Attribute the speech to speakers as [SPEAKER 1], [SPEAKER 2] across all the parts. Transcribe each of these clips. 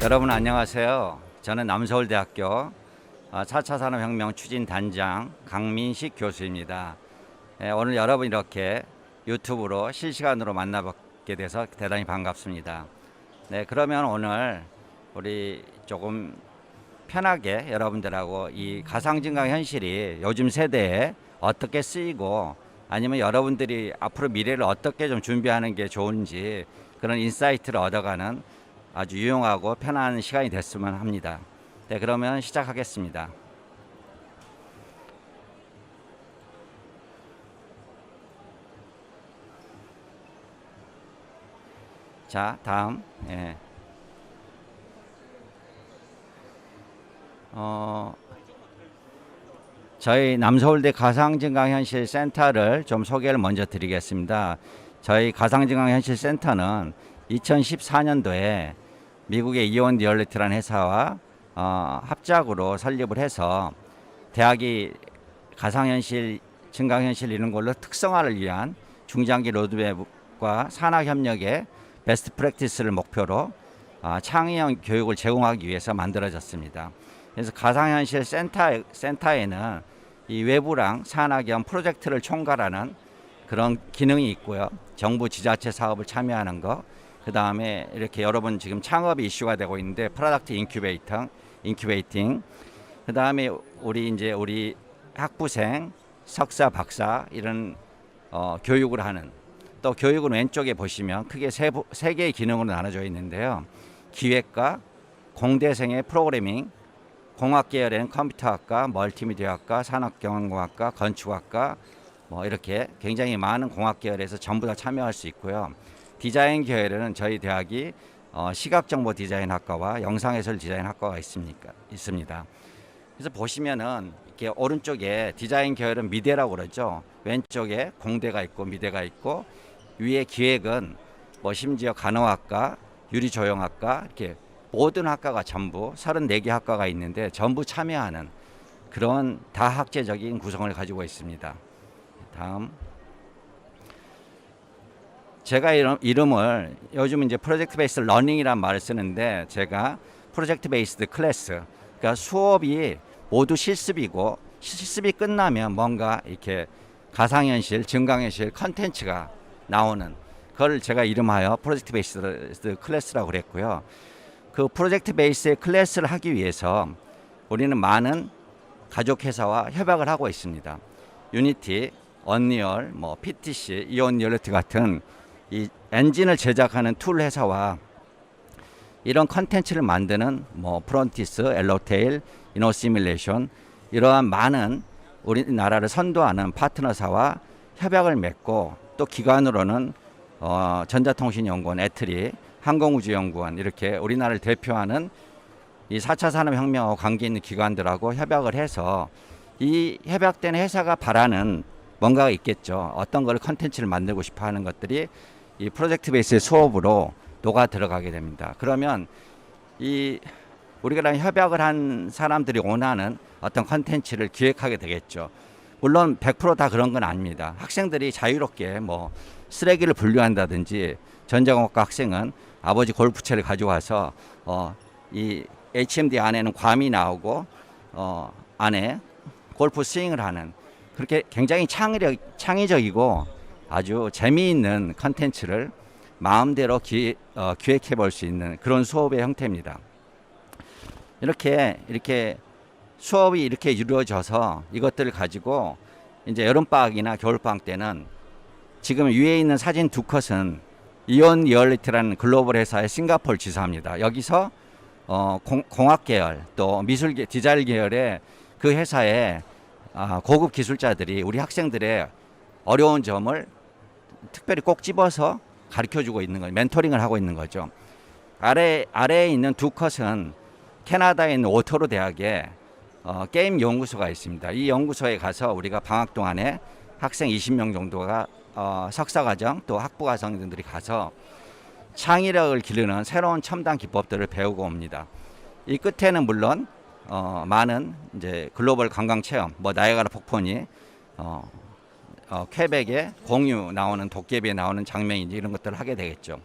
[SPEAKER 1] 여러분 안녕하세요. 저는 남서울대학교 4차 산업혁명 추진단장 강민식 교수입니다. 오늘 여러분 이렇게 유튜브로 실시간으로 만나뵙게 돼서 대단히 반갑습니다. 네, 그러면 오늘 우리 조금 편하게 여러분들하고 이 가상증강 현실이 요즘 세대에 어떻게 쓰이고 아니면 여러분들이 앞으로 미래를 어떻게 좀 준비하는 게 좋은지 그런 인사이트를 얻어가는 아주 유용하고 편한 시간이 됐으면 합니다. 네, 그러면 시작하겠습니다. 자, 다음. 예. 저희 남서울대 가상증강현실 센터를 좀 소개를 먼저 드리겠습니다. 저희 가상증강현실 센터는 2014년도에 미국의 이온 리얼리티라는 회사와 합작으로 설립을 해서 대학이 가상현실, 증강현실 이런 걸로 특성화를 위한 중장기 로드맵과 산학협력의 베스트 프랙티스를 목표로 창의형 교육을 제공하기 위해서 만들어졌습니다. 그래서 가상현실 센터에는 이 외부랑 산하 겸 프로젝트를 총괄하는 그런 기능이 있고요. 정부 지자체 사업을 참여하는 거, 그 다음에 이렇게 여러분 지금 창업이 이슈가 되고 있는데 프로덕트 인큐베이팅, 그 다음에 우리 학부생, 석사, 박사 이런 교육을 하는, 또 교육은 왼쪽에 보시면 크게 세 개의 기능으로 나눠져 있는데요. 기획과 공대생의 프로그래밍, 공학 계열에는 컴퓨터학과, 멀티미디어학과, 산업경영공학과, 건축학과 뭐 이렇게 굉장히 많은 공학 계열에서 전부 다 참여할 수 있고요. 디자인 계열에는 저희 대학이 시각정보 디자인학과와 영상예술 디자인학과가 있습니다. 그래서 보시면은 이렇게 오른쪽에 디자인 계열은 미대라고 그러죠. 왼쪽에 공대가 있고 미대가 있고 위에 기획은 뭐 심지어 간호학과, 유리조형학과 이렇게 모든 학과가 전부 34개 학과가 있는데 전부 참여하는 그런 다학제적인 구성을 가지고 있습니다. 다음. 제가 이름을 요즘 이제 프로젝트 베이스 러닝이란 말을 쓰는데 제가 프로젝트 베이스드 클래스, 그러니까 수업이 모두 실습이고 실습이 끝나면 뭔가 이렇게 가상현실, 증강현실 컨텐츠가 나오는 그걸 제가 이름하여 프로젝트 베이스드 클래스라고 그랬고요. 그 프로젝트 베이스의 클래스를 하기 위해서 우리는 많은 가족 회사와 협약을 하고 있습니다. 유니티, 언리얼, 뭐 PTC, 이온 리얼리티 같은 이 엔진을 제작하는 툴 회사와 이런 컨텐츠를 만드는 뭐 프론티스, 엘로테일, 이노시뮬레이션 이러한 많은 우리나라를 선도하는 파트너사와 협약을 맺고 또 기관으로는 전자통신연구원, 애트리, 항공우주연구원 이렇게 우리나라를 대표하는 이 4차 산업혁명하고 관계 있는 기관들하고 협약을 해서 이 협약된 회사가 바라는 뭔가가 있겠죠. 어떤 걸 컨텐츠를 만들고 싶어 하는 것들이 이 프로젝트 베이스의 수업으로 녹아 들어가게 됩니다. 그러면 우리가 협약을 한 사람들이 원하는 어떤 컨텐츠를 기획하게 되겠죠. 물론 100% 다 그런 건 아닙니다. 학생들이 자유롭게 뭐 쓰레기를 분류한다든지 전자공학과 학생은 아버지 골프채를 가져와서 이 HMD 안에는 괌이 나오고 안에 골프 스윙을 하는 그렇게 굉장히 창의적이고 아주 재미있는 컨텐츠를 마음대로 기획해 볼 수 있는 그런 수업의 형태입니다. 이렇게 수업이 이렇게 이루어져서 이것들을 가지고 이제 여름방학이나 겨울방학 때는 지금 위에 있는 사진 두 컷은 이온 리얼리티라는 글로벌 회사의 싱가포르 지사입니다. 여기서 공학 계열 또 미술 디자인 계열의 그 회사의 고급 기술자들이 우리 학생들의 어려운 점을 특별히 꼭 집어서 가르쳐주고 있는 거죠. 멘토링을 하고 있는 거죠. 아래에 있는 두 컷은 캐나다에 있는 오토로 대학에 게임 연구소가 있습니다. 이 연구소에 가서 우리가 방학 동안에 학생 20명 정도가 석사과정 또 학부과정들이 가서 창의력을 기르는 새로운 첨단 기법들을 배우고 옵니다. 이 끝에는 물론 많은 이제 글로벌 관광 체험, 뭐 나이아가라 폭포니 퀘벡에 공유 나오는 도깨비에 나오는 장면인지 이런 것들을 하게 되겠죠.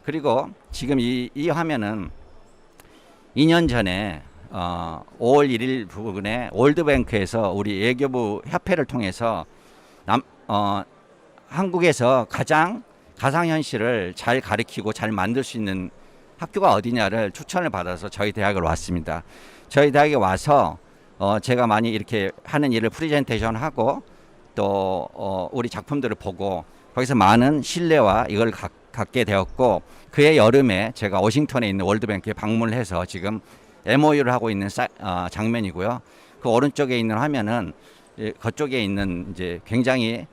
[SPEAKER 1] 그리고 지금 이 화면은 2년 전에 5월 1일 부근에 월드뱅크에서 우리 외교부 협회를 통해서 한국에서 가장 가상현실을 잘 가르치고 잘 만들 수 있는 학교가 어디냐를 추천을 받아서 저희 대학을 왔습니다. 저희 대학에 와서 제가 많이 이렇게 하는 일을 프레젠테이션 하고 또 우리 작품들을 보고 거기서 많은 신뢰와 이걸 갖게 되었고, 그해 여름에 제가 워싱턴에 있는 월드뱅크에 방문을 해서 지금 MOU를 하고 있는 장면이고요. 그 오른쪽에 있는 화면은 그쪽에 있는 이제 굉장히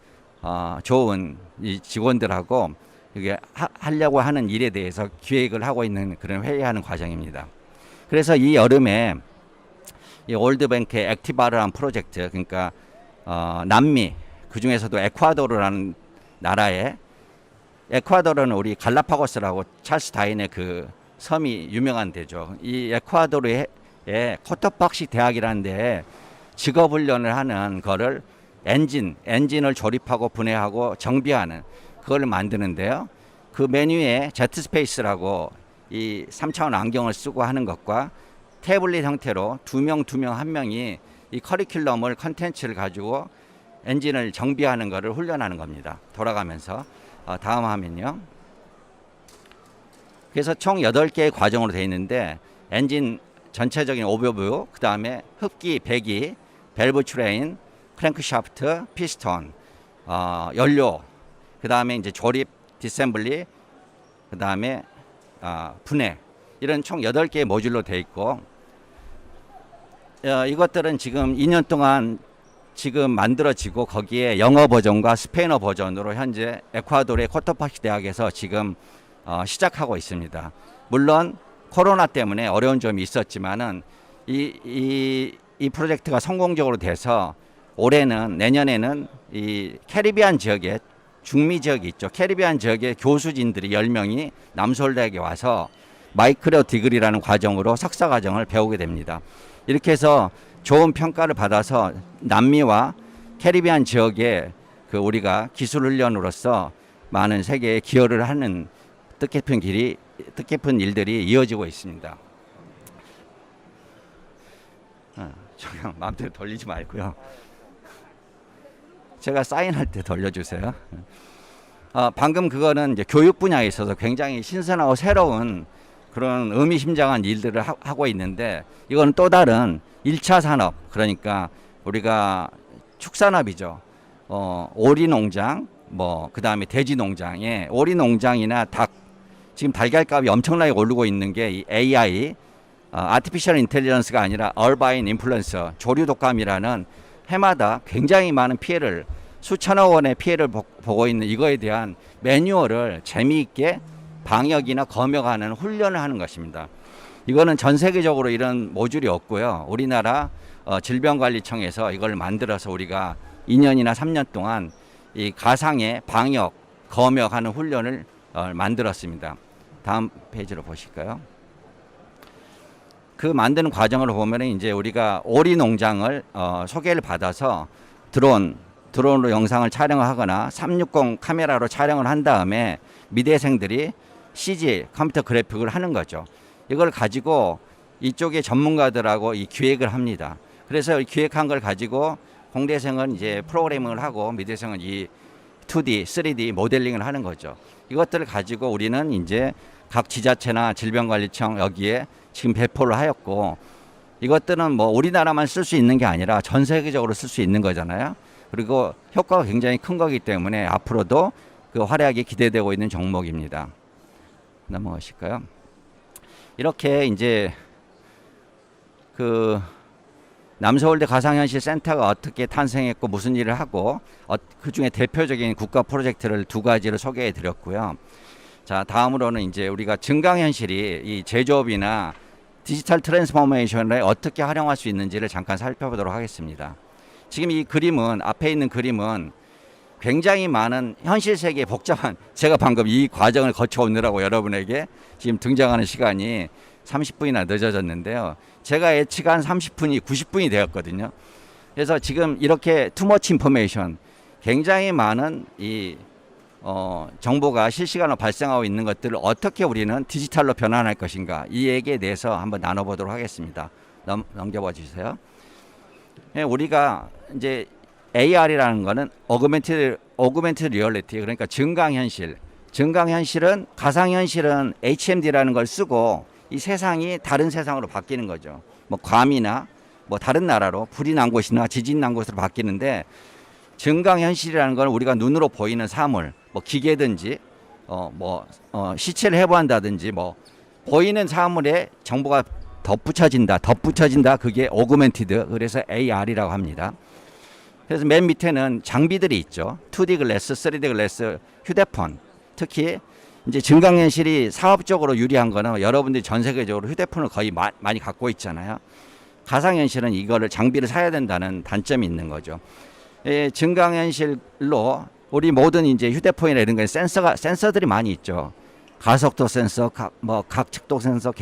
[SPEAKER 1] 좋은 이 직원들하고 이게 하려고 하는 일에 대해서 기획을 하고 있는 그런 회의하는 과정입니다. 그래서 이 여름에 이 월드뱅크의 액티바르라는 프로젝트, 그러니까 남미, 그 중에서도 에콰도르라는 나라에, 에콰도르는 우리 갈라파고스라고 찰스 다윈의 그 섬이 유명한 데죠. 이 에콰도르의 코토박시 대학이라는 데에 직업훈련을 하는 거를 엔진을 조립하고 분해하고 정비하는 그걸 만드는데요. 그 메뉴에 제트스페이스라고 이 3차원 안경을 쓰고 하는 것과 태블릿 형태로 두 명 한 명이 이 커리큘럼을 컨텐츠를 가지고 엔진을 정비하는 것을 훈련하는 겁니다. 돌아가면서. 다음 화면요. 그래서 총 8개의 과정으로 되어 있는데, 엔진 전체적인 오버뷰, 그 다음에 흡기, 배기, 밸브 트레인, 크랭크샤프트, 피스톤, 연료, 그 다음에 이제 조립, 디셈블리, 그 다음에 분해, 이런 총 8개의 모듈로 되어 있고, 이것들은 지금 2년 동안 지금 만들어지고 거기에 영어 버전과 스페인어 버전으로 현재 에콰도르의 코토파시 대학에서 지금 시작하고 있습니다. 물론 코로나 때문에 어려운 점이 있었지만은 이 프로젝트가 성공적으로 돼서 올해는, 내년에는 이 캐리비안 지역에, 중미 지역이 있죠. 캐리비안 지역의 교수진들이 10명이 남서울대학에 와서 마이크로 디그리라는 과정으로 석사 과정을 배우게 됩니다. 이렇게 해서 좋은 평가를 받아서 남미와 캐리비안 지역에 그 우리가 기술 훈련으로서 많은 세계에 기여를 하는 뜻깊은 일들이 이어지고 있습니다. 그냥 마음대로 돌리지 말고요. 제가 사인할 때 돌려주세요. 방금 그거는 이제 교육 분야에 있어서 굉장히 신선하고 새로운 그런 의미심장한 일들을 하고 있는데, 이건 또 다른 1차 산업, 그러니까 우리가 축산업이죠. 오리 농장, 그 다음에 돼지 농장에, 오리 농장이나 닭, 지금 달걀값이 엄청나게 오르고 있는 게 이 AI, 아티피셜 인텔리전스가 아니라 얼바인 인플루언서, 조류 독감이라는 해마다 굉장히 많은 피해를, 수천억 원의 피해를 보고 있는 이거에 대한 매뉴얼을 재미있게 방역이나 검역하는 훈련을 하는 것입니다. 이거는 전 세계적으로 이런 모듈이 없고요. 우리나라 질병관리청에서 이걸 만들어서 우리가 2년이나 3년 동안 이 가상의 방역, 검역하는 훈련을 만들었습니다. 다음 페이지로 보실까요? 그 만드는 과정을 보면 이제 우리가 오리 농장을 소개를 받아서 드론으로 영상을 촬영하거나 360 카메라로 촬영을 한 다음에 미대생들이 CG 컴퓨터 그래픽을 하는 거죠. 이걸 가지고 이쪽의 전문가들하고 이 기획을 합니다. 그래서 기획한 걸 가지고 공대생은 이제 프로그래밍을 하고 미대생은 이 2D, 3D 모델링을 하는 거죠. 이것들을 가지고 우리는 이제 각 지자체나 질병관리청 여기에 지금 배포를 하였고, 이것들은 뭐 우리나라만 쓸 수 있는 게 아니라 전 세계적으로 쓸 수 있는 거잖아요. 그리고 효과가 굉장히 큰 거기 때문에 앞으로도 그 활약이 기대되고 있는 종목입니다. 넘어가실까요? 이렇게 이제 그 남서울대 가상현실 센터가 어떻게 탄생했고 무슨 일을 하고 그 중에 대표적인 국가 프로젝트를 2가지를 소개해 드렸고요. 자, 다음으로는 이제 우리가 증강현실이 이 제조업이나 디지털 트랜스포메이션에 어떻게 활용할 수 있는지를 잠깐 살펴보도록 하겠습니다. 지금 이 그림은, 앞에 있는 그림은 굉장히 많은 현실 세계의 복잡한, 제가 방금 이 과정을 거쳐오느라고 여러분에게 지금 등장하는 시간이 30분이나 늦어졌는데요. 제가 예측한 30분이 90분이 되었거든요. 그래서 지금 이렇게 too much information, 굉장히 많은 이 정보가 실시간으로 발생하고 있는 것들을 어떻게 우리는 디지털로 변환할 것인가, 이 얘기에 대해서 한번 나눠보도록 하겠습니다. 넘겨봐 주세요. 예, 우리가 이제 AR이라는 거는 오그멘티드 리얼리티, 그러니까 증강현실은 가상현실은 HMD라는 걸 쓰고 이 세상이 다른 세상으로 바뀌는 거죠. 뭐 괌이나 뭐 다른 나라로 불이 난 곳이나 지진 난 곳으로 바뀌는데, 증강현실이라는 건 우리가 눈으로 보이는 사물, 뭐 기계든지 시체를 해부한다든지 뭐 보이는 사물에 정보가 덧붙여진다. 그게 오그멘티드, 그래서 AR이라고 합니다. 그래서 맨 밑에는 장비들이 있죠. 2D 글래스, 3D 글래스, 휴대폰. 특히 이제 증강현실이 사업적으로 유리한 거는 여러분들이 전 세계적으로 휴대폰을 거의 많이 갖고 있잖아요. 가상현실은 이거를 장비를 사야 된다는 단점이 있는 거죠. 증강현실로 우리 모든 이제 휴대폰이나 이런 거에 센서들이 많이 있죠. 가속도 센서, 각측도 센서,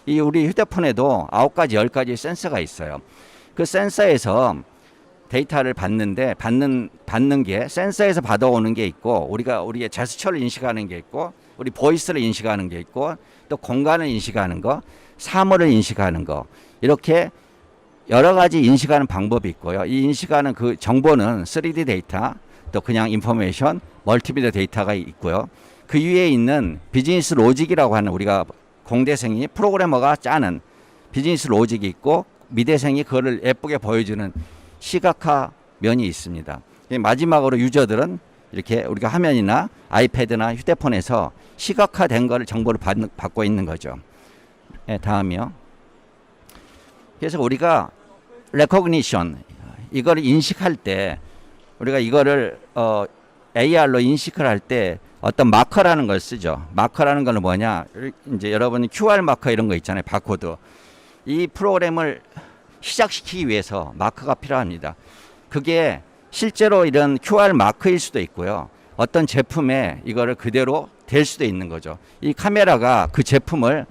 [SPEAKER 1] 이 우리 휴대폰에도 9가지, 10가지 센서가 있어요. 그 센서에서 데이터를 받는데 받는 게 센서에서 받아오는 게 있고, 우리의 제스처를 인식하는 게 있고, 우리 보이스를 인식하는 게 있고, 또 공간을 인식하는 거, 사물을 인식하는 거, 이렇게 여러 가지 인식하는 방법이 있고요. 이 인식하는 그 정보는 3D 데이터, 또 그냥 인포메이션, 멀티미디어 데이터가 있고요. 그 위에 있는 비즈니스 로직이라고 하는, 우리가 공대생이 프로그래머가 짜는 비즈니스 로직이 있고, 미대생이 그거를 예쁘게 보여주는 시각화 면이 있습니다. 마지막으로 유저들은 이렇게 우리가 화면이나 아이패드나 휴대폰에서 시각화된 거를 정보를 받고 있는 거죠. 네, 다음이요. 그래서 우리가 레코그니션, 이거를 인식할 때, 우리가 이거를 AR로 인식을 할 때 어떤 마커라는 걸 쓰죠. 마커라는 건 뭐냐? 이제 여러분 QR 마커 이런 거 있잖아요. 바코드. 이 프로그램을 시작시키기 위해서 마커가 필요합니다. 그게 실제로 이런 QR 마크일 수도 있고요. 어떤 제품에 이거를 그대로 댈 수도 있는 거죠. 이 카메라가 그 제품을,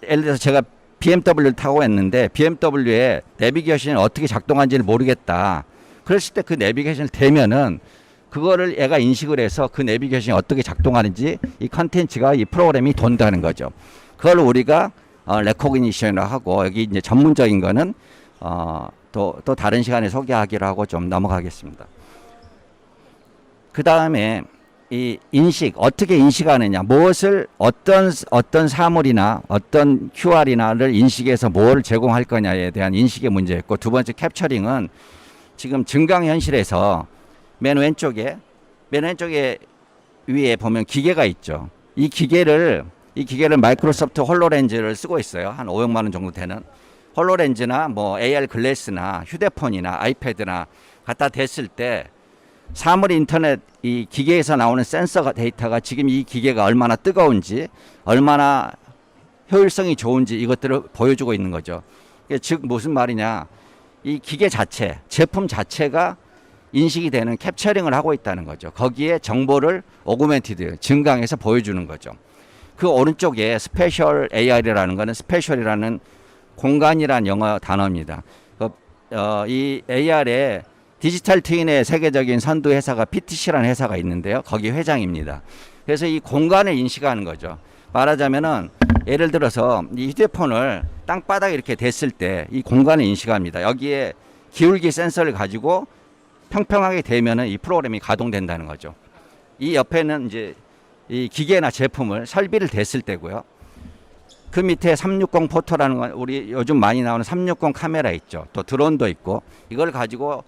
[SPEAKER 1] 예를 들어서 제가 BMW를 타고 했는데 BMW의 내비게이션이 어떻게 작동하는지를 모르겠다. 그랬을 때 그 내비게이션을 대면은 그거를 얘가 인식을 해서 그 내비게이션이 어떻게 작동하는지 이 컨텐츠가, 이 프로그램이 돈다는 거죠. 그걸 우리가 레코그니션이라고 하고, 여기 이제 전문적인 거는 또 다른 시간에 소개하기로 하고 좀 넘어가겠습니다. 그 다음에 이 인식, 어떻게 인식하느냐, 무엇을 어떤 사물이나 어떤 QR이나를 인식해서 뭘 제공할 거냐에 대한 인식의 문제였고, 두 번째 캡처링은 지금 증강현실에서 맨 왼쪽에 위에 보면 기계가 있죠. 이 기계를 마이크로소프트 홀로렌즈를 쓰고 있어요. 한 500만 원 정도 되는 홀로렌즈나 뭐 AR 글래스나 휴대폰이나 아이패드나 갖다 댔을 때 사물 인터넷, 이 기계에서 나오는 센서 데이터가 지금 이 기계가 얼마나 뜨거운지, 얼마나 효율성이 좋은지 이것들을 보여주고 있는 거죠. 즉 무슨 말이냐, 이 기계 자체, 제품 자체가 인식이 되는 캡처링을 하고 있다는 거죠. 거기에 정보를 오그멘티드, 증강해서 보여주는 거죠. 그 오른쪽에 스페셜 AR이라는 거는, 스페셜이라는 공간이란 영어 단어입니다. 이 AR에 디지털 트윈의 세계적인 선두 회사가 PTC라는 회사가 있는데요. 거기 회장입니다. 그래서 이 공간을 인식하는 거죠. 말하자면은 예를 들어서 이 휴대폰을 땅바닥에 이렇게 댔을 때 이 공간을 인식합니다. 여기에 기울기 센서를 가지고 평평하게 되면은 이 프로그램이 가동된다는 거죠. 이 옆에는 이제 이 기계나 제품을 설비를 댔을 때고요. 그 밑에 360 포토라는 건 우리 요즘 많이 나오는 360 카메라 있죠. 또 드론도 있고, 이걸 가지고,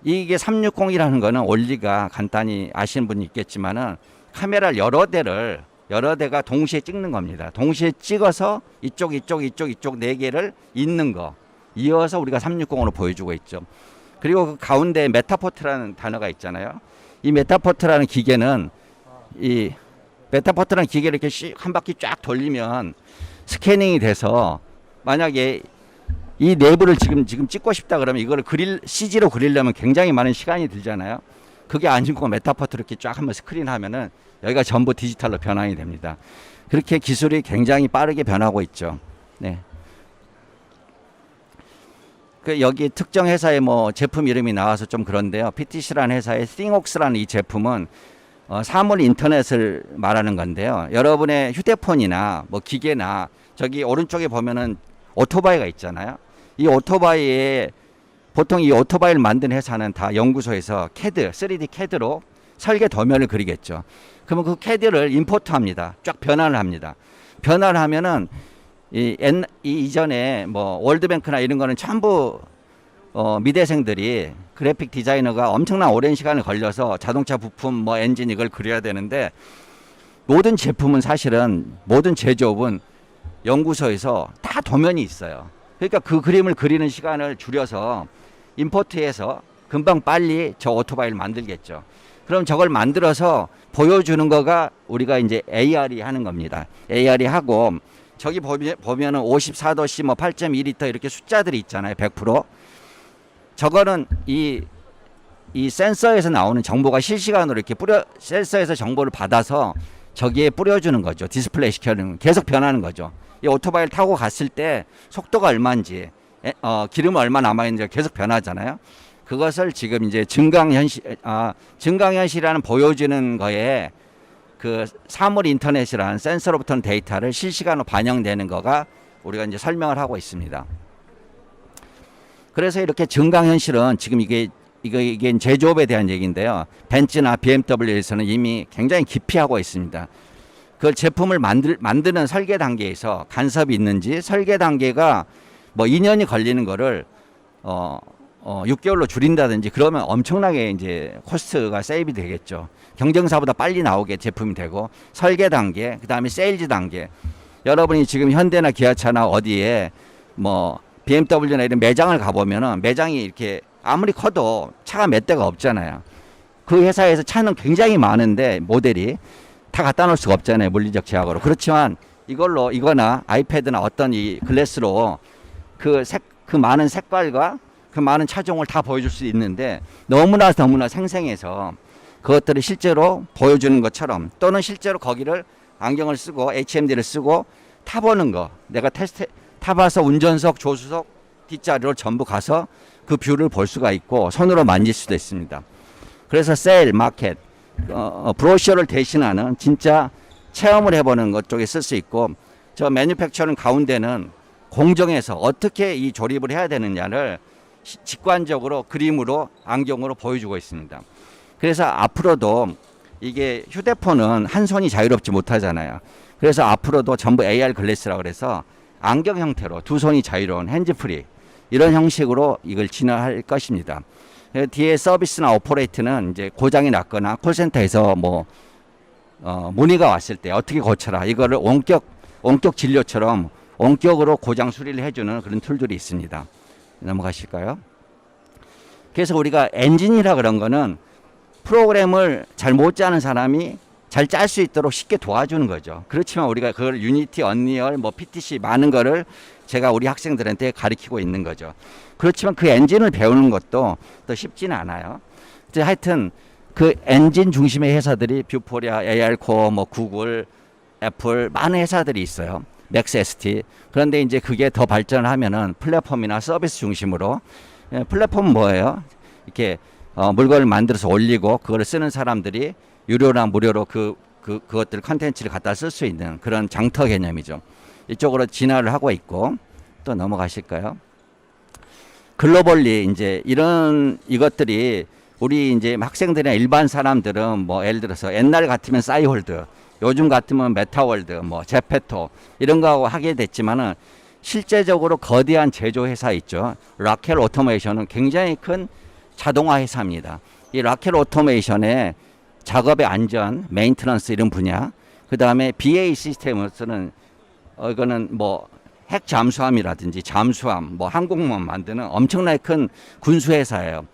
[SPEAKER 1] 이게 360이라는 거는 원리가 간단히 아시는 분이 있겠지만은 카메라를 여러 대가 동시에 찍는 겁니다. 동시에 찍어서 이쪽 네 개를 잇는 거, 이어서 우리가 360으로 보여주고 있죠. 그리고 그 가운데 메타포트라는 단어가 있잖아요. 이 메타포트라는 기계는, 이 메타포트라는 기계를 이렇게 한 바퀴 쫙 돌리면 스캐닝이 돼서, 만약에 이 내부를 지금 찍고 싶다 그러면 이거를 CG로 그리려면 굉장히 많은 시간이 들잖아요. 그게 아니고 메타포트를 이렇게 쫙 한번 스크린 하면은 여기가 전부 디지털로 변환이 됩니다. 그렇게 기술이 굉장히 빠르게 변하고 있죠. 네. 그 여기 특정 회사의 뭐 제품 이름이 나와서 좀 그런데요. PTC라는 회사의 띵옥스라는 이 제품은 사물 인터넷을 말하는 건데요. 여러분의 휴대폰이나 뭐 기계나 저기 오른쪽에 보면은 오토바이가 있잖아요. 이 오토바이에 보통 이 오토바이를 만든 회사는 다 연구소에서 CAD, 3D CAD로 설계 도면을 그리겠죠. 그러면 그 CAD를 임포트합니다. 쫙 변환을 합니다. 변환을 하면은 이 이전에 뭐 월드뱅크나 이런 거는 전부 미대생들이 그래픽 디자이너가 엄청난 오랜 시간을 걸려서 자동차 부품 뭐 엔진 이걸 그려야 되는데 모든 제품은 사실은 모든 제조업은 연구소에서 다 도면이 있어요. 그러니까 그 그림을 그리는 시간을 줄여서 임포트해서 금방 빨리 저 오토바이를 만들겠죠. 그럼 저걸 만들어서 보여주는 거가 우리가 이제 AR이 하는 겁니다. AR이 하고 저기 보면은 54도씨 뭐 8.2리터 이렇게 숫자들이 있잖아요. 100%. 저거는 이 센서에서 나오는 정보가 실시간으로 이렇게 센서에서 정보를 받아서 저기에 뿌려주는 거죠. 디스플레이 시켜는 계속 변하는 거죠. 이 오토바이를 타고 갔을 때 속도가 얼마인지, 기름 얼마 남아있는지 계속 변하잖아요. 그것을 지금 이제 증강현실이라는 보여주는 거에 그 사물 인터넷이라는 센서로부터는 데이터를 실시간으로 반영되는 거가 우리가 이제 설명을 하고 있습니다. 그래서 이렇게 증강현실은 지금 이게 제조업에 대한 얘기인데요. 벤츠나 BMW에서는 이미 굉장히 깊이 하고 있습니다. 그 제품을 만드는 설계 단계에서 간섭이 있는지 설계 단계가 뭐 2년이 걸리는 거를 6개월로 줄인다든지 그러면 엄청나게 이제 코스트가 세이브 되겠죠. 경쟁사보다 빨리 나오게 제품이 되고 설계 단계, 그다음에 세일즈 단계. 여러분이 지금 현대나 기아차나 어디에 뭐 BMW나 이런 매장을 가보면은 매장이 이렇게 아무리 커도 차가 몇 대가 없잖아요. 그 회사에서 차는 굉장히 많은데 모델이 다 갖다 놓을 수가 없잖아요. 물리적 제약으로. 그렇지만 이거나 아이패드나 어떤 이 글래스로 그 많은 색깔과 그 많은 차종을 다 보여줄 수 있는데 너무나 생생해서 그것들을 실제로 보여주는 것처럼 또는 실제로 거기를 안경을 쓰고 HMD를 쓰고 타보는 거 내가 타봐서 운전석, 조수석, 뒷자리로 전부 가서 그 뷰를 볼 수가 있고 손으로 만질 수도 있습니다. 그래서 세일, 마켓, 브로셔를 대신하는 진짜 체험을 해보는 것 쪽에 쓸 수 있고 저 매뉴팩처링 가운데는 공정에서 어떻게 이 조립을 해야 되느냐를 직관적으로 그림으로 안경으로 보여주고 있습니다. 그래서 앞으로도 이게 휴대폰은 한 손이 자유롭지 못하잖아요. 그래서 앞으로도 전부 AR 글래스라고 그래서 안경 형태로 두 손이 자유로운 핸즈프리 이런 형식으로 이걸 진화할 것입니다. 뒤에 서비스나 오퍼레이트는 이제 고장이 났거나 콜센터에서 뭐 문의가 왔을 때 어떻게 고쳐라 이거를 원격 진료처럼 원격으로 고장 수리를 해주는 그런 툴들이 있습니다. 넘어가실까요? 그래서 우리가 엔진이라 그런 거는 프로그램을 잘 못 짜는 사람이 잘 짤 수 있도록 쉽게 도와주는 거죠. 그렇지만 우리가 그걸 유니티, 언리얼, 뭐 PTC 많은 거를 제가 우리 학생들한테 가르치고 있는 거죠. 그렇지만 그 엔진을 배우는 것도 또 쉽지는 않아요. 하여튼 그 엔진 중심의 회사들이 뷰포리아, AR코어, 뭐 구글, 애플 많은 회사들이 있어요. 맥스 ST. 그런데 이제 그게 더 발전을 하면은 플랫폼이나 서비스 중심으로 플랫폼은 뭐예요? 이렇게 물건을 만들어서 올리고 그걸 쓰는 사람들이 유료나 무료로 그것들 컨텐츠를 갖다 쓸 수 있는 그런 장터 개념이죠. 이쪽으로 진화를 하고 있고 또 넘어가실까요? 글로벌리 이제 이것들이 우리 이제 학생들이나 일반 사람들은 뭐 예를 들어서 옛날 같으면 싸이홀드, 요즘 같으면 메타월드, 뭐 제페토 이런 거하고 하게 됐지만은 실제적으로 거대한 제조 회사 있죠. 라켈 오토메이션은 굉장히 큰 자동화 회사입니다. 이 라켈 오토메이션의 작업의 안전, 메인터넌스 이런 분야, 그 다음에 BA 시스템을 쓰는 이거는 뭐 핵 잠수함이라든지 잠수함, 뭐 항공모함 만드는 엄청나게 큰 군수 회사예요.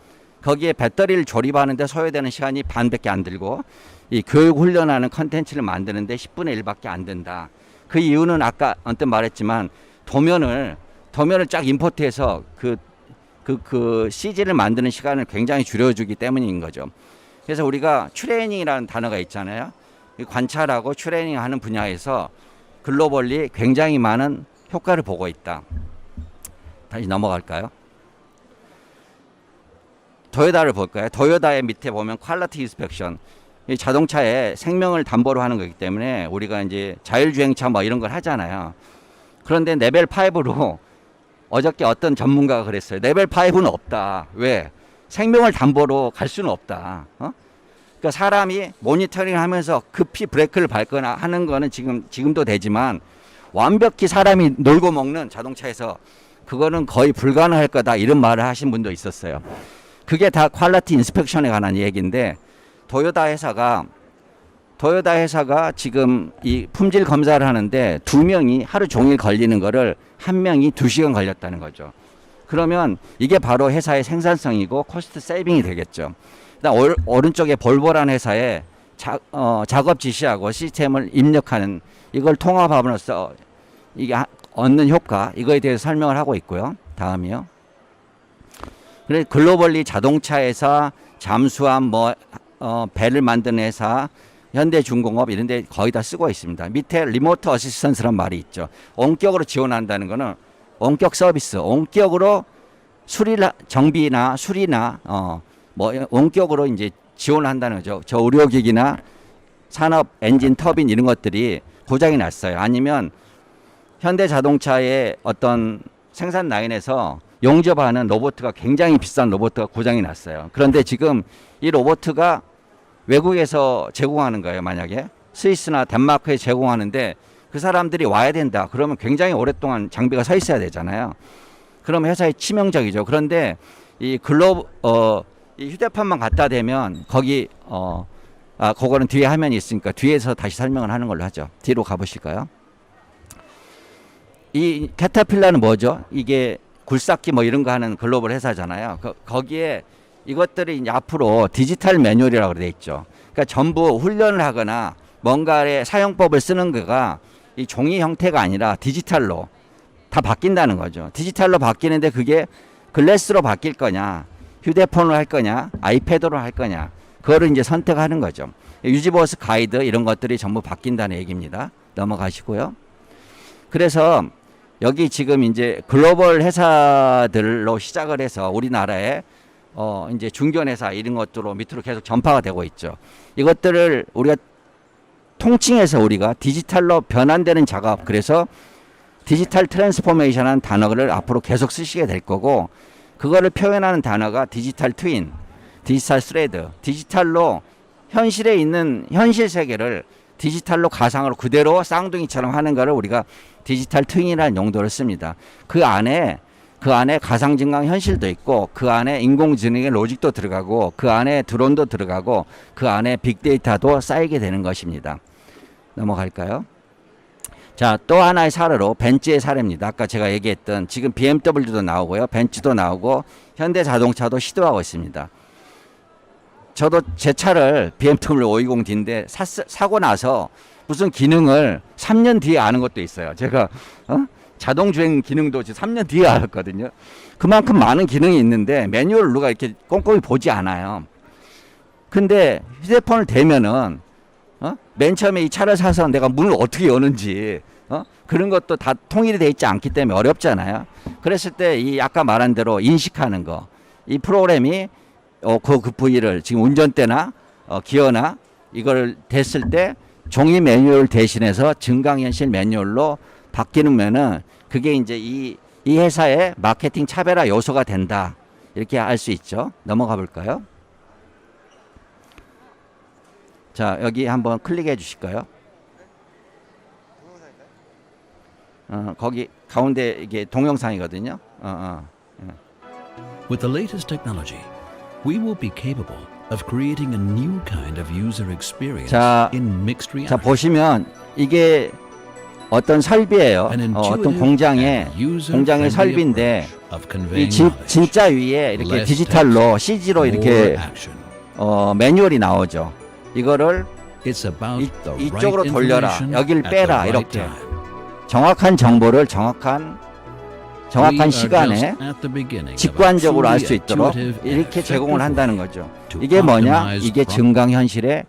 [SPEAKER 1] 거기에 배터리를 조립하는데 소요되는 시간이 반밖에 안 들고 이 교육 훈련하는 컨텐츠를 만드는데 10분의 1밖에 안 된다. 그 이유는 아까 언뜻 말했지만 도면을 쫙 임포트해서 그 CG를 만드는 시간을 굉장히 줄여주기 때문인 거죠. 그래서 우리가 트레이닝이라는 단어가 있잖아요. 관찰하고 트레이닝하는 분야에서 글로벌리 굉장히 많은 효과를 보고 있다. 다시 넘어갈까요? 도요다를 볼까요? 도요다의 밑에 보면 퀄리티 인스펙션. 이 자동차에 생명을 담보로 하는 거기 때문에 우리가 이제 자율주행차 뭐 이런 걸 하잖아요. 그런데 레벨 5로 어저께 어떤 전문가가 그랬어요. 레벨 5는 없다. 왜? 생명을 담보로 갈 수는 없다. 그러니까 사람이 모니터링 하면서 급히 브레이크를 밟거나 하는 거는 지금도 되지만 완벽히 사람이 놀고 먹는 자동차에서 그거는 거의 불가능할 거다. 이런 말을 하신 분도 있었어요. 그게 다 퀄리티 인스펙션에 관한 얘기인데 도요타 회사가 지금 이 품질 검사를 하는데 2명이 하루 종일 걸리는 거를 1명이 2시간 걸렸다는 거죠. 그러면 이게 바로 회사의 생산성이고 코스트 세이빙이 되겠죠. 그다음 오른쪽에 볼보라는 회사에 작업 지시하고 시스템을 입력하는 이걸 통합함으로써 이게 얻는 효과 이거에 대해서 설명을 하고 있고요. 다음이요. 그래서 글로벌리 자동차 회사, 잠수함, 배를 만드는 회사, 현대중공업 이런 데 거의 다 쓰고 있습니다. 밑에 리모트 어시스턴스란 말이 있죠. 원격으로 지원한다는 거는 원격 서비스, 원격으로 정비나 수리나 원격으로 이제 지원한다는 거죠. 저 의료기기나 산업 엔진 터빈 이런 것들이 고장이 났어요. 아니면 현대자동차의 어떤 생산 라인에서 용접하는 로봇가 굉장히 비싼 로봇가 고장이 났어요. 그런데 지금 이 로봇가 외국에서 제공하는 거예요. 만약에 스위스나 덴마크에 제공하는데 그 사람들이 와야 된다. 그러면 굉장히 오랫동안 장비가 서 있어야 되잖아요. 그럼 회사에 치명적이죠. 그런데 이 이 휴대폰만 갖다 대면 거기 그거는 뒤에 화면이 있으니까 뒤에서 다시 설명을 하는 걸로 하죠. 뒤로 가보실까요? 이 캐터필라는 뭐죠? 이게 굴삭기 뭐 이런 거 하는 글로벌 회사잖아요. 거기에 이것들이 이제 앞으로 디지털 매뉴얼이라고 돼 있죠. 그러니까 전부 훈련을 하거나 뭔가의 사용법을 쓰는 거가 이 종이 형태가 아니라 디지털로 다 바뀐다는 거죠. 디지털로 바뀌는데 그게 글래스로 바뀔 거냐, 휴대폰으로 할 거냐, 아이패드로 할 거냐, 그거를 이제 선택하는 거죠. 유지보스 가이드 이런 것들이 전부 바뀐다는 얘기입니다. 넘어가시고요. 그래서 여기 지금 이제 글로벌 회사들로 시작을 해서 우리나라에 이제 중견회사 이런 것들로 밑으로 계속 전파가 되고 있죠. 이것들을 우리가 통칭해서 우리가 디지털로 변환되는 작업, 그래서 디지털 트랜스포메이션한 단어를 앞으로 계속 쓰시게 될 거고, 그거를 표현하는 단어가 디지털 트윈, 디지털 스레드, 디지털로 현실에 있는 현실 세계를 디지털로 가상으로 그대로 쌍둥이처럼 하는 거를 우리가 디지털 트윈이라는 용도를 씁니다. 그 안에 가상증강 현실도 있고, 그 안에 인공지능의 로직도 들어가고, 그 안에 드론도 들어가고, 그 안에 빅데이터도 쌓이게 되는 것입니다. 넘어갈까요? 자, 또 하나의 사례로 벤츠의 사례입니다. 아까 제가 얘기했던 지금 BMW도 나오고요, 벤츠도 나오고, 현대자동차도 시도하고 있습니다. 저도 제 차를 BMW 520D인데 사고 나서 무슨 기능을 3년 뒤에 아는 것도 있어요. 제가 자동주행 기능도 지금 3년 뒤에 알았거든요. 그만큼 많은 기능이 있는데 매뉴얼을 누가 이렇게 꼼꼼히 보지 않아요. 근데 휴대폰을 대면은 맨 처음에 이 차를 사서 내가 문을 어떻게 여는지 그런 것도 다 통일이 돼 있지 않기 때문에 어렵잖아요. 그랬을 때 이 아까 말한 대로 인식하는 거, 이 프로그램이 그 부위를 지금 운전대나 기어나 이걸 됐을 때 종이 매뉴얼 대신해서 증강현실 매뉴얼로 바뀌면은 그게 이제 이 회사의 마케팅 차별화 요소가 된다. 이렇게 알 수 있죠. 넘어가 볼까요? 자, 여기 한번 클릭해 주실까요? 거기 가운데 이게 동영상이거든요.
[SPEAKER 2] With the latest technology, we will be capable of creating a new kind of user experience in mixed reality.
[SPEAKER 1] 자, 보시면 이게 어떤 설비예요. 어떤 공장의 설비인데 이 진짜 위에 이렇게 디지털로 CG로 이렇게 매뉴얼이 나오죠. 이거를 이쪽으로 돌려라, 여길 빼라, 이렇게 정확한 정보를 정확한 시간에 직관적으로 알 수 있도록 이렇게 제공을 한다는 거죠. 이게 뭐냐? 이게 증강현실의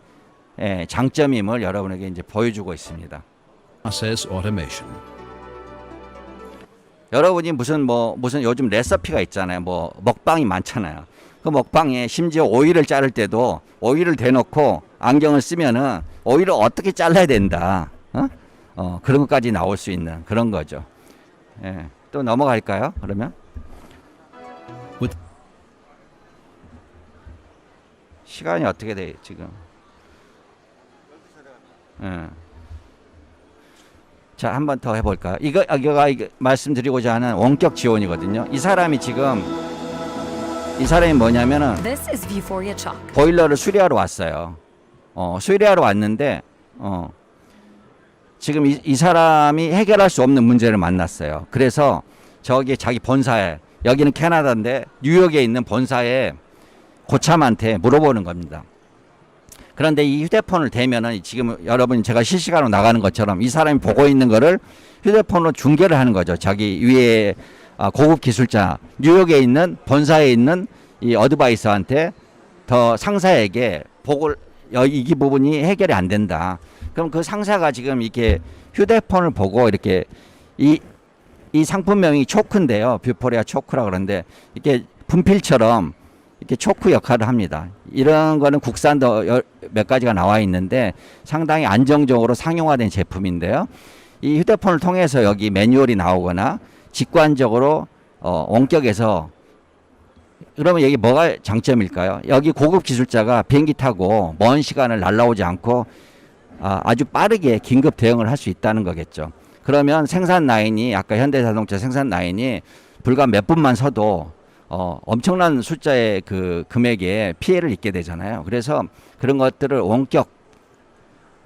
[SPEAKER 1] 장점임을 여러분에게 이제 보여주고 있습니다. 여러분이 무슨 요즘 레시피가 있잖아요. 먹방이 많잖아요. 그 먹방에 심지어 오이를 자를 때도 오이를 대놓고 안경을 쓰면은 오히려 어떻게 잘라야 된다. 그런 것까지 나올 수 있는 그런 거죠. 예. 또 넘어갈까요? 그러면
[SPEAKER 2] With
[SPEAKER 1] 시간이 어떻게 돼 지금? 예. 자, 한 번 더 해볼까요? 이거 말씀드리고자 하는 원격 지원이거든요. 이 사람이 뭐냐면은
[SPEAKER 3] This is Vuforia Chalk.
[SPEAKER 1] 보일러를 수리하러 왔어요. 수리하러 왔는데 지금 이 사람이 해결할 수 없는 문제를 만났어요. 그래서 저기 자기 본사에, 여기는 캐나다인데 뉴욕에 있는 본사에 고참한테 물어보는 겁니다. 그런데 이 휴대폰을 대면은 지금 여러분 제가 실시간으로 나가는 것처럼 이 사람이 보고 있는 거를 휴대폰으로 중계를 하는 거죠. 자기 위에 고급 기술자, 뉴욕에 있는 본사에 있는 이 어드바이서한테 더 상사에게 이 부분이 해결이 안 된다. 그럼 그 상사가 지금 이렇게 휴대폰을 보고 이렇게 이 상품명이 초크인데요. 뷰포리아 초크라 그러는데 이렇게 분필처럼 이렇게 초크 역할을 합니다. 이런 거는 국산도 몇 가지가 나와 있는데 상당히 안정적으로 상용화된 제품인데요. 이 휴대폰을 통해서 여기 매뉴얼이 나오거나 직관적으로 원격에서, 그러면 여기 뭐가 장점일까요? 여기 고급 기술자가 비행기 타고 먼 시간을 날아오지 않고 아주 빠르게 긴급 대응을 할 수 있다는 거겠죠. 그러면 생산 라인이, 아까 현대자동차 생산 라인이 불과 몇 분만 서도 엄청난 숫자의 그 금액에 피해를 입게 되잖아요. 그래서 그런 것들을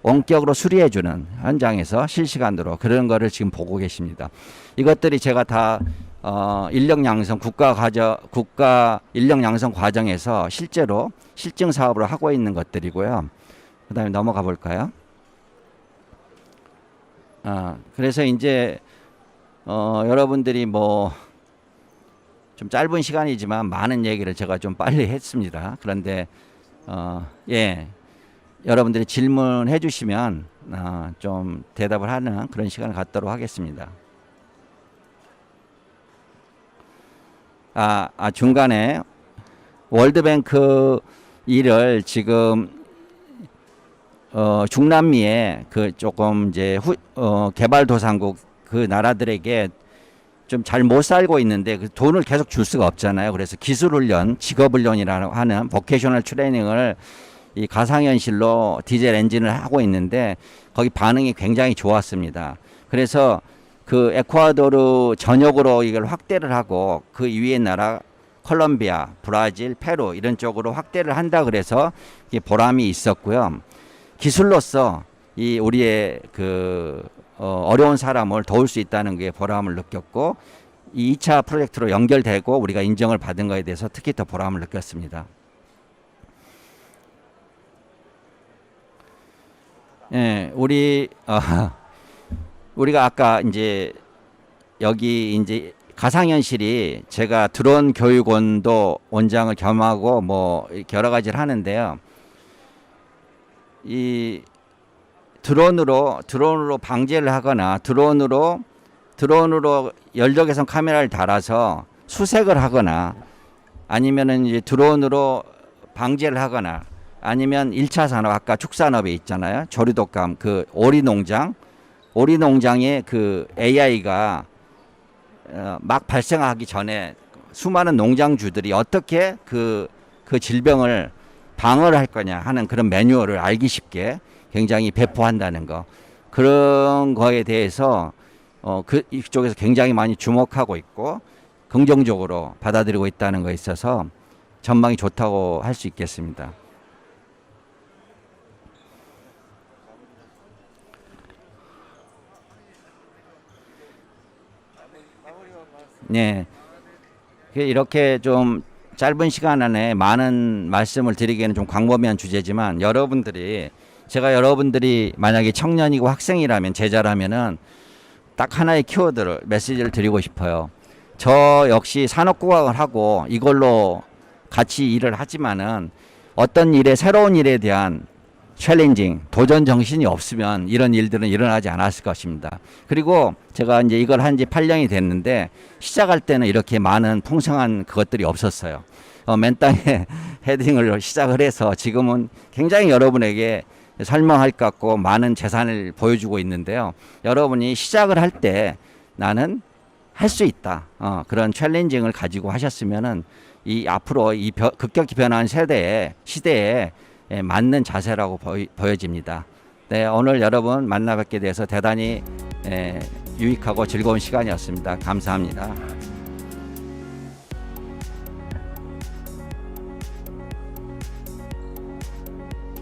[SPEAKER 1] 원격으로 수리해주는 현장에서 실시간으로 그런 거를 지금 보고 계십니다. 이것들이 제가 다 인력 양성 국가 인력 양성 과정에서 실제로 실증 사업을 하고 있는 것들이고요. 그다음에 넘어가 볼까요? 그래서 이제 여러분들이 뭐 좀 짧은 시간이지만 많은 얘기를 제가 좀 빨리 했습니다. 그런데 예, 여러분들이 질문해 주시면 좀 대답을 하는 그런 시간을 갖도록 하겠습니다. 중간에 월드뱅크 일을 지금 중남미에 그 조금 이제 개발도상국 그 나라들에게 좀 잘 못 살고 있는데 그 돈을 계속 줄 수가 없잖아요. 그래서 기술훈련, 직업훈련이라고 하는 보케이셔널 트레이닝을 이 가상현실로 디젤 엔진을 하고 있는데 거기 반응이 굉장히 좋았습니다. 그래서 그 에콰도르 전역으로 이걸 확대를 하고 그 위에 나라 콜롬비아, 브라질, 페루 이런 쪽으로 확대를 한다 그래서 보람이 있었고요. 기술로서 이 우리의 그 어려운 사람을 도울 수 있다는 게 보람을 느꼈고, 이 2차 프로젝트로 연결되고 우리가 인정을 받은 거에 대해서 특히 더 보람을 느꼈습니다. 예, 우리가 아까 이제 여기 이제 가상현실이, 제가 드론 교육원도 원장을 겸하고 뭐 이렇게 여러 가지를 하는데요. 이 드론으로 방제를 하거나 드론으로 열적외선 카메라를 달아서 수색을 하거나 아니면은 이제 드론으로 방제를 하거나 아니면 1차 산업, 아까 축산업에 있잖아요. 조류독감, 그 오리농장에 그 AI가 막 발생하기 전에 수많은 농장주들이 어떻게 그 질병을 방어를 할 거냐 하는 그런 매뉴얼을 알기 쉽게 굉장히 배포한다는 거, 그런 거에 대해서 이쪽에서 굉장히 많이 주목하고 있고 긍정적으로 받아들이고 있다는 거에 있어서 전망이 좋다고 할 수 있겠습니다. 네, 이렇게 좀 짧은 시간 안에 많은 말씀을 드리기에는 좀 광범위한 주제지만, 제가 여러분들이 만약에 청년이고 학생이라면, 제자라면은 딱 하나의 키워드를, 메시지를 드리고 싶어요. 저 역시 산업공학을 하고 이걸로 같이 일을 하지만은 어떤 새로운 일에 대한 챌린징, 도전 정신이 없으면 이런 일들은 일어나지 않았을 것입니다. 그리고 제가 이제 이걸 한 지 8년이 됐는데 시작할 때는 이렇게 많은 풍성한 그것들이 없었어요. 맨 땅에 헤딩을 시작을 해서 지금은 굉장히 여러분에게 설명할 것 같고 많은 재산을 보여주고 있는데요. 여러분이 시작을 할 때 나는 할 수 있다. 그런 챌린징을 가지고 하셨으면은 이 앞으로 이 급격히 변화하는 시대에 맞는 자세라고 보여집니다. 네, 오늘 여러분 만나 뵙게 돼서 대단히 유익하고 즐거운 시간이었습니다. 감사합니다.